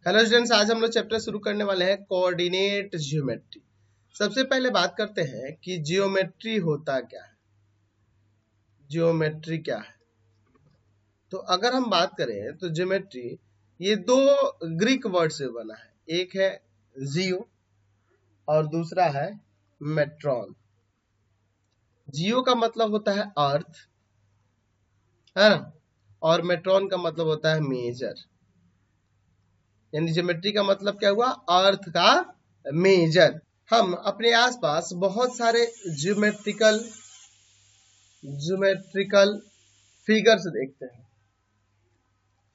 Hello students, आज हम लोग चैप्टर शुरू करने वाले हैं कोऑर्डिनेट ज्योमेट्री। सबसे पहले बात करते हैं कि जियोमेट्री होता क्या है, जियोमेट्री क्या है। तो अगर हम बात करें तो ज्योमेट्री ये दो ग्रीक वर्ड से बना है, एक है जियो और दूसरा है मेट्रॉन। जियो का मतलब होता है अर्थ, है ना, और मेट्रॉन का मतलब होता है मेजर। यानी ज्योमेट्री का मतलब क्या हुआ, अर्थ का मेजर। हम अपने आसपास बहुत सारे ज्योमेट्रिकल फिगर्स देखते हैं,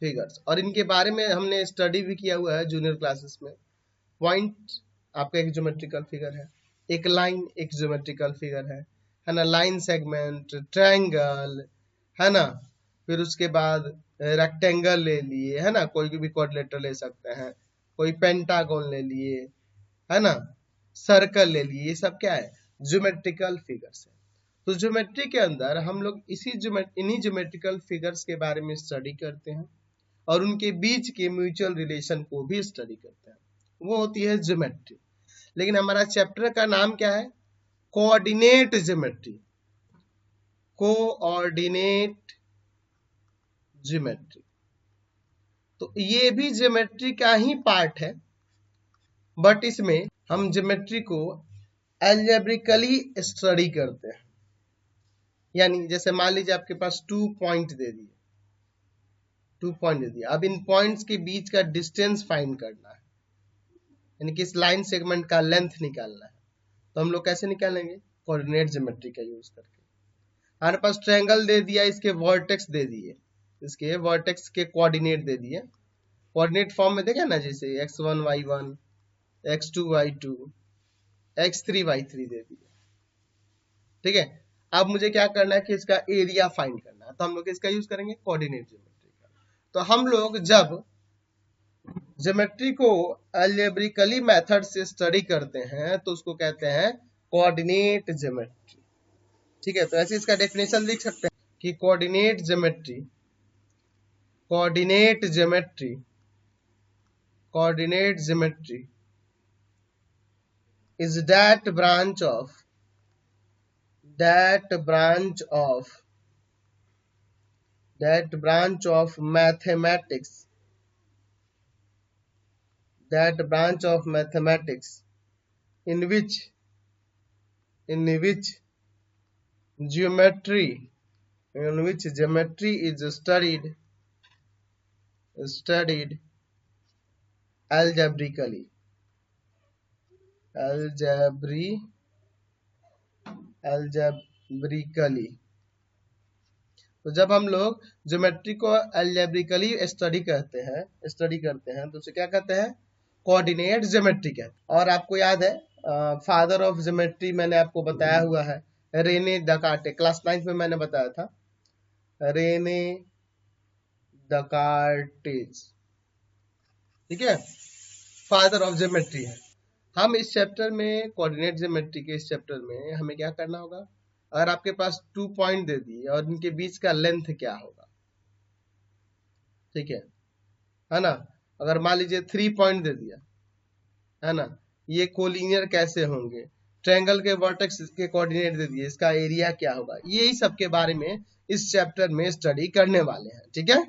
फिगर्स, और इनके बारे में हमने स्टडी भी किया हुआ है जूनियर क्लासेस में। पॉइंट आपका एक ज्योमेट्रिकल फिगर है, एक लाइन एक ज्योमेट्रिकल फिगर है ना, लाइन सेगमेंट, ट्रायंगल, है ना, फिर उसके बाद रेक्टेंगल ले लिए, है ना, कोई भी क्वाड्रिलेटरल ले सकते हैं, कोई पेंटागन ले लिए, है ना, सर्कल ले लिए, ये सब क्या है, ज्योमेट्रिकल फिगर्स है। तो ज्योमेट्री के अंदर हम लोग इन्हीं ज्योमेट्रिकल फिगर्स के बारे में स्टडी करते हैं और उनके बीच के म्यूचुअल रिलेशन को भी स्टडी करते हैं, वो होती है ज्योमेट्री। लेकिन हमारा चैप्टर का नाम क्या है, कोऑर्डिनेट ज्योमेट्री, कोऑर्डिनेट ज्योमेट्री। तो ये भी ज्योमेट्री का ही पार्ट है, बट इसमें हम ज्योमेट्री को एल्जेब्रिकली स्टडी करते हैं। यानी जैसे मान लीजिए आपके पास 2 पॉइंट दे दिए, 2 पॉइंट दे दिया, अब इन पॉइंट्स के बीच का डिस्टेंस फाइंड करना है, यानी कि इस लाइन सेगमेंट का लेंथ निकालना है। तो हम लोग कैसे निकालेंगे, कोऑर्डिनेट ज्योमेट्री का यूज करके। हमारे पास ट्रायंगल दे दिया, इसके वर्टेक्स दे दिए, इसके वर्टेक्स के कोऑर्डिनेट दे दिए, कोऑर्डिनेट फॉर्म में देखे ना, जैसे x1 y1, x2 y2, x3 y3 दे दिए। ठीक है, अब मुझे क्या करना है कि इसका एरिया फाइंड करना है, तो हम लोग इसका यूज करेंगे कोऑर्डिनेट ज्योमेट्री का। तो हम लोग जब ज्योमेट्री को अलजेब्रिकली मेथड से स्टडी करते हैं तो उसको कहते हैं कोऑर्डिनेट ज्योमेट्री। ठीक है, तो ऐसे इसका डेफिनेशन लिख सकते हैं कि coordinate geometry, coordinate geometry, coordinate geometry is that branch of mathematics, in which geometry is studied algebraically. तो जब हम लोग ज्योमेट्री को अलजेब्रिकली स्टडी करते हैं तो उसे क्या कहते हैं, कोऑर्डिनेट ज्योमेट्री कहते हैं। और आपको याद है फादर ऑफ ज्योमेट्री मैंने आपको बताया हुआ है, रेने डेकार्टेस, क्लास 9 में मैंने बताया था, रेने डेकार्टेस। ठीक है, फादर ऑफ ज्योमेट्री है। हम इस चैप्टर में, कोऑर्डिनेट ज्योमेट्री के इस चैप्टर में हमें क्या करना होगा, अगर आपके पास 2 पॉइंट दे दिए और इनके बीच का लेंथ क्या होगा, ठीक है ना, अगर मान लीजिए 3 पॉइंट दे दिया, है ना, ये कोलिनियर कैसे होंगे, ट्रायंगल के वर्टेक्स के कोऑर्डिनेट दे दिए, इसका एरिया क्या होगा, यही सब के बारे में इस चैप्टर में स्टडी करने वाले हैं। ठीक है,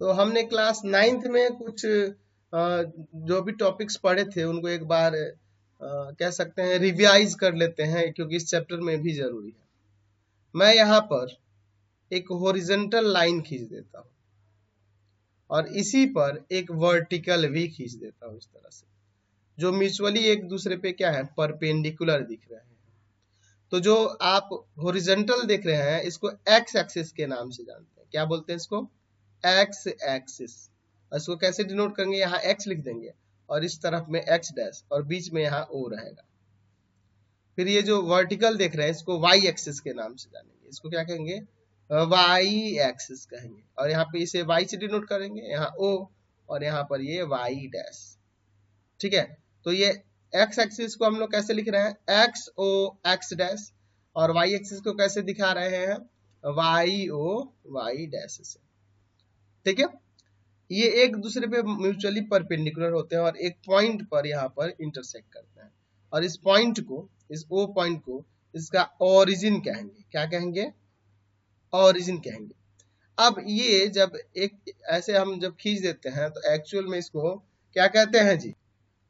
तो हमने क्लास 9th में कुछ जो भी टॉपिक्स पढ़े थे उनको एक बार कह सकते हैं रिवाइज कर लेते हैं, क्योंकि इस चैप्टर में भी जरूरी है। मैं यहाँ पर एक हॉरिजॉन्टल लाइन खींच देता हूँ और इसी पर एक वर्टिकल भी खींच देता हूँ, इस तरह से, जो म्यूचुअली एक दूसरे पे क्या है, परपेंडिकुलर दिख रहे हैं। तो जो आप हॉरिजॉन्टल देख रहे हैं इसको एक्स एक्सिस के नाम से जानते हैं। क्या बोलते हैं इसको, एक्स एक्सिस। इसको कैसे डिनोट करेंगे, यहाँ x लिख देंगे और इस तरफ में x डैश और बीच में यहाँ o रहेगा। फिर ये जो वर्टिकल देख रहे हैं इसको y एक्सिस के नाम से जानेंगे, इसको क्या कहेंगे, y एक्सिस कहेंगे, और यहाँ पे इसे y से डिनोट करेंगे, यहाँ o और यहाँ पर ये y डैश। ठीक है, तो ये x एक्सिस को हम लोग कैसे लिख रहे हैं, x o x डैश, और y एक्सिस को कैसे दिखा रहे हैं, y o y डैश से। ठीक है, ये एक दूसरे पे म्यूचुअली परपेंडिकुलर होते हैं और एक पॉइंट पर यहाँ पर इंटरसेक्ट करते हैं, और इस पॉइंट को, इस ओ पॉइंट को इसका ओरिजिन कहेंगे। क्या कहेंगे? ओरिजिन कहेंगे। अब ये जब एक ऐसे हम जब खींच देते हैं तो एक्चुअल में इसको क्या कहते हैं जी?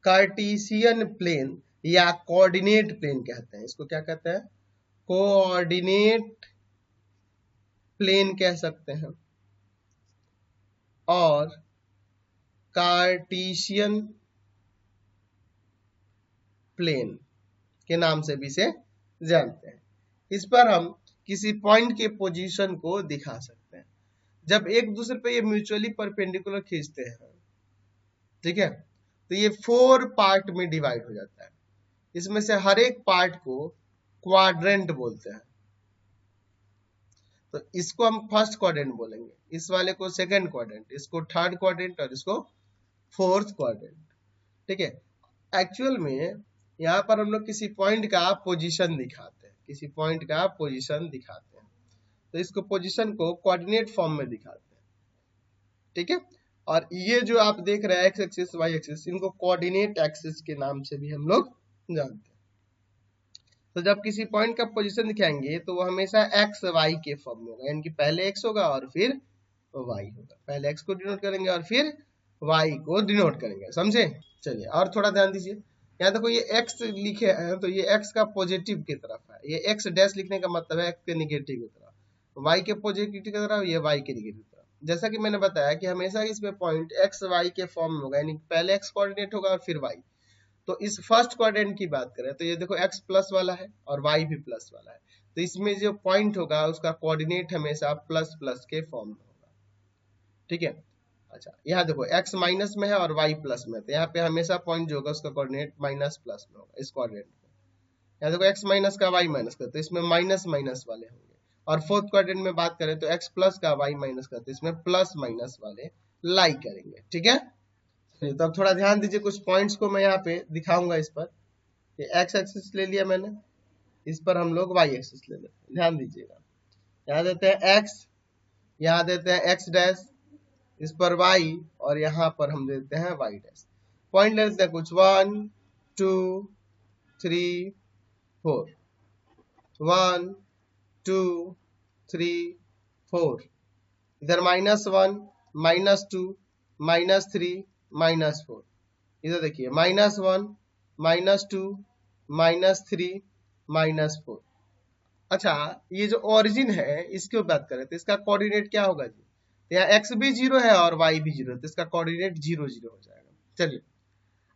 कार्टेशियन प्लेन या कोऑर्डिनेट प्लेन कहते हैं। इसको क्या कहते हैं? कोऑर्डिनेट प्लेन कह सकते हैं, और कार्टेशियन प्लेन के नाम से भी इसे जानते हैं। इस पर हम किसी पॉइंट के पोजीशन को दिखा सकते हैं। जब एक दूसरे पे ये म्यूचुअली परपेंडिकुलर खींचते हैं, ठीक है, तो ये 4 पार्ट में डिवाइड हो जाता है। इसमें से हर एक पार्ट को क्वाड्रेंट बोलते हैं। तो इसको हम फर्स्ट क्वाड्रेंट बोलेंगे, इस वाले को सेकंड क्वाड्रेंट, इसको थर्ड क्वाड्रेंट और इसको फोर्थ क्वाड्रेंट। ठीक है, एक्चुअल में यहाँ पर हम लोग किसी पॉइंट का पोजीशन दिखाते हैं, किसी पॉइंट का पोजीशन दिखाते हैं, तो इसको पोजीशन को कोऑर्डिनेट फॉर्म में दिखाते हैं। ठीक है, और ये जो आप देख रहे हैं एक्स एक्सिस वाई एक्सिस, इनको कोऑर्डिनेट एक्सिस के नाम से भी हम लोग जानते हैं। तो जब किसी पॉइंट का पोजीशन दिखाएंगे तो वो हमेशा एक्स वाई के फॉर्म में होगा, यानी कि पहले एक्स होगा और फिर वाई होगा। पहले एक्स को डिनोट करेंगे और फिर वाई को डिनोट करेंगे। समझे? चलिए और थोड़ा ध्यान दीजिए। यहाँ देखो ये एक्स लिखे हैं तो ये एक्स का पॉजिटिव की तरफ है, ये एक्स डैश लिखने का मतलब है एक्स के निगेटिव की तरफ, वाई के पॉजिटिव की तरफ, ये वाई के निगेटिव की तरफ। जैसा कि मैंने बताया कि हमेशा इसमें पॉइंट एक्स वाई के फॉर्म में होगा, यानी पहले एक्स कोऑर्डिनेट होगा और फिर वाई। तो इस फर्स्ट क्वाड्रेंट की बात करें तो ये देखो x प्लस वाला है और y भी प्लस वाला है, तो इसमें जो पॉइंट होगा उसका कोऑर्डिनेट हमेशा प्लस प्लस के फॉर्म में होगा। ठीक है, अच्छा यहाँ देखो x माइनस में है और y प्लस में है, तो यहाँ पे हमेशा पॉइंट जो होगा उसका कोऑर्डिनेट माइनस प्लस में होगा इस क्वाड्रेंट में। यहाँ देखो x माइनस का y माइनस का, तो इसमें माइनस माइनस वाले होंगे। और फोर्थ क्वाड्रेंट में बात करें तो x प्लस का y माइनस का, तो इसमें प्लस माइनस वाले लाई करेंगे। ठीक है, तो अब थोड़ा ध्यान दीजिए, कुछ पॉइंट्स को मैं यहाँ पे दिखाऊंगा। इस पर ये एक्स एक्सिस ले लिया मैंने, इस पर हम लोग वाई एक्सिस ले लेते हैं। ध्यान दीजिएगा, यहाँ देते हैं एक्स, यहाँ देते हैं एक्स डैश, इस पर वाई, और यहाँ पर हम देते हैं वाई डैश। पॉइंट ले लेते हैं कुछ 1 2 3 4, 1 2 3 4, इधर -1 -2 -3 -4, इधर देखिए -1 -2 -3 -4। अच्छा, ये जो ओरिजिन है इसकी बात करें तो इसका कोऑर्डिनेट क्या होगा जी? यहाँ x भी 0 है और y भी 0 है, तो इसका कोऑर्डिनेट 0 0 हो जाएगा। चलिए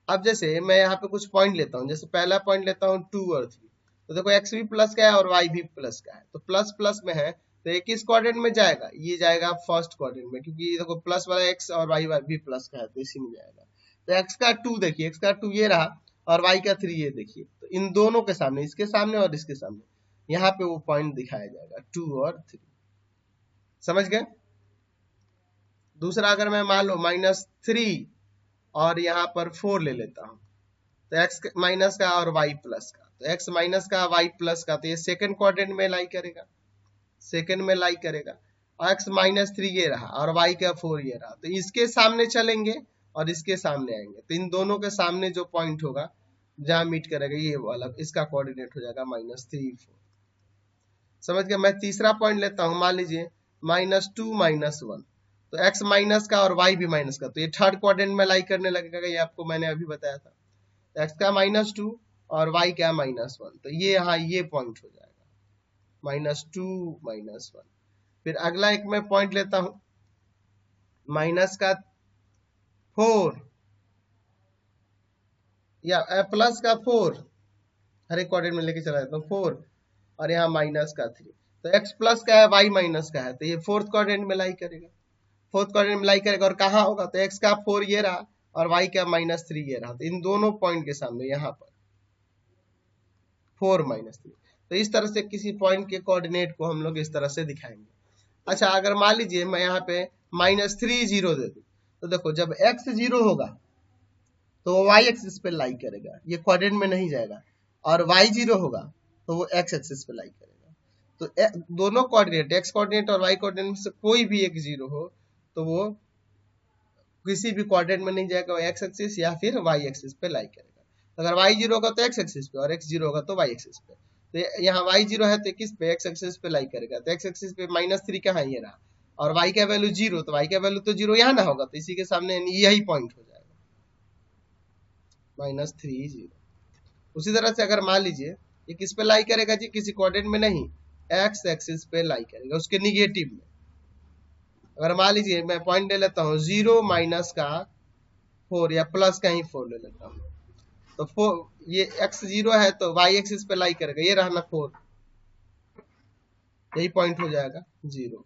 अब जैसे मैं यहाँ पे कुछ पॉइंट लेता हूँ, जैसे पहला पॉइंट लेता हूँ 2 और 3, तो देखो x भी प्लस का है और y भी प्लस का है, तो प्लस प्लस में है तो ये किस क्वाड्रेंट में जाएगा? ये जाएगा फर्स्ट क्वाड्रेंट में, क्योंकि देखो प्लस वाला x और y भी प्लस का है तो इसी में जाएगा। तो x का 2 देखिए, x का 2 ये रहा और y का 3 ये देखिए, तो इन दोनों के सामने, इसके सामने और इसके सामने, यहाँ पे वो पॉइंट दिखाया जाएगा 2 और 3। समझ गए? दूसरा अगर मैं मान लो -3 और यहाँ पर 4 ले लेता हूँ, तो x माइनस का और y प्लस का, तो x माइनस का y प्लस का, तो ये सेकंड क्वाड्रेंट में लाई करेगा, सेकंड में लाई करेगा। और x -3 ये रहा और y का 4 ये रहा, तो इसके सामने चलेंगे और इसके सामने आएंगे, तो इन दोनों के सामने जो पॉइंट होगा जहां मीट करेगा ये वाला, इसका कोऑर्डिनेट हो जाएगा -3 4। समझ गया? मैं तीसरा पॉइंट लेता हूं, मान लीजिए -2 -1, तो x माइनस का और y भी माइनस का, तो ये थर्ड क्वाड्रेंट में लाई करने लगेगा, ये आपको मैंने अभी बताया था। तो x का -2 और y का -1, तो ये यहाँ ये पॉइंट हो जाएगा -2 -1। फिर अगला एक मैं पॉइंट लेता हूं माइनस का 4 या प्लस का 4, हर एक क्वाड्रेंट में लेके चला जाता हूँ 4, और यहाँ माइनस का 3, तो x प्लस का है y माइनस का है, तो ये फोर्थ क्वाड्रेंट में लाई करेगा, फोर्थ क्वाड्रेंट में लाई करेगा, और कहाँ होगा? तो x का 4 ये रहा और y का -3 ये रहा, तो इन दोनों पॉइंट के सामने यहाँ पर 4 -3। तो इस तरह से किसी पॉइंट के कोऑर्डिनेट को हम लोग इस तरह से दिखाएंगे। अच्छा, अगर मान लीजिए मैं यहाँ पे -3 0 दे दूं, तो देखो जब x 0 होगा तो वो y एक्सिस पे लाई करेगा, ये क्वाड्रेंट में नहीं जाएगा, और y 0 होगा तो वो x एक्सिस पे लाई करेगा। तो दोनों कोऑर्डिनेट, x कोऑर्डिनेट और y कोऑर्डिनेट में से कोई भी एक 0 हो तो वो किसी भी कोऑर्डिनेट में नहीं जाएगा, वो एक्स एक्सिस या फिर वाई एक्सिस पे लाई करेगा। अगर वाई जीरो होगा तो एक्स एक्सिस पे और एक्स जीरो होगा तो वाई एक्सिस पे। तो यहाँ वाई जीरो है तो किस पे, एक्स एक्सिस पे लाई करेगा। तो एक्स एक्सिस पे -3 कहाँ, ये रहा, और वाई का वैल्यू जीरो, तो वाई का वैल्यू तो जीरो यहाँ ना होगा, तो इसी के सामने यही पॉइंट हो जाएगा -3 0। उसी तरह से अगर मान लीजिए ये किस पे लाई करेगा जी, किसी कोऑर्डिनेट में नहीं, एक्स एक्सिस पे लाई करेगा, उसके निगेटिव में। अगर मान लीजिए मैं पॉइंट ले लेता हूँ 0 माइनस का 4 या प्लस का ही 4 ले लेता हूँ, तो 4 ये x 0 है तो y एक्सिस पे लाई करेगा, ये रहा ना 4, यही पॉइंट हो जाएगा 0।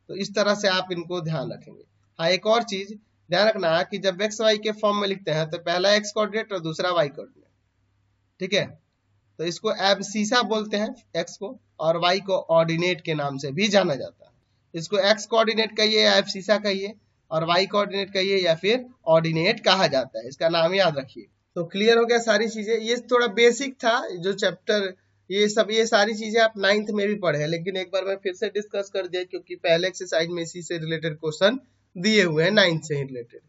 तो इस तरह से आप इनको ध्यान रखेंगे। हाँ, एक और चीज ध्यान रखना कि जब एक्स वाई के फॉर्म में लिखते हैं तो पहला एक्स कोऑर्डिनेट और दूसरा वाई कोऑर्डिनेट, ठीक है। तो इसको एब्सिसा बोलते हैं एक्स को, और वाई को ऑर्डिनेट के नाम से भी जाना जाता है। इसको एक्स कोऑर्डिनेट कहिए या एब्सिसा कहिए, और वाई कोऑर्डिनेट कहिए या फिर ऑर्डिनेट कहा जाता है, इसका नाम याद रखिए। तो क्लियर हो गया सारी चीजें। ये थोड़ा बेसिक था जो चैप्टर, ये सारी चीजें आप 9th में भी पढ़े हैं, लेकिन एक बार मैं फिर से डिस्कस कर दिया क्योंकि पहले एक्सरसाइज में इसी से रिलेटेड क्वेश्चन दिए हुए हैं 9th से ही रिलेटेड।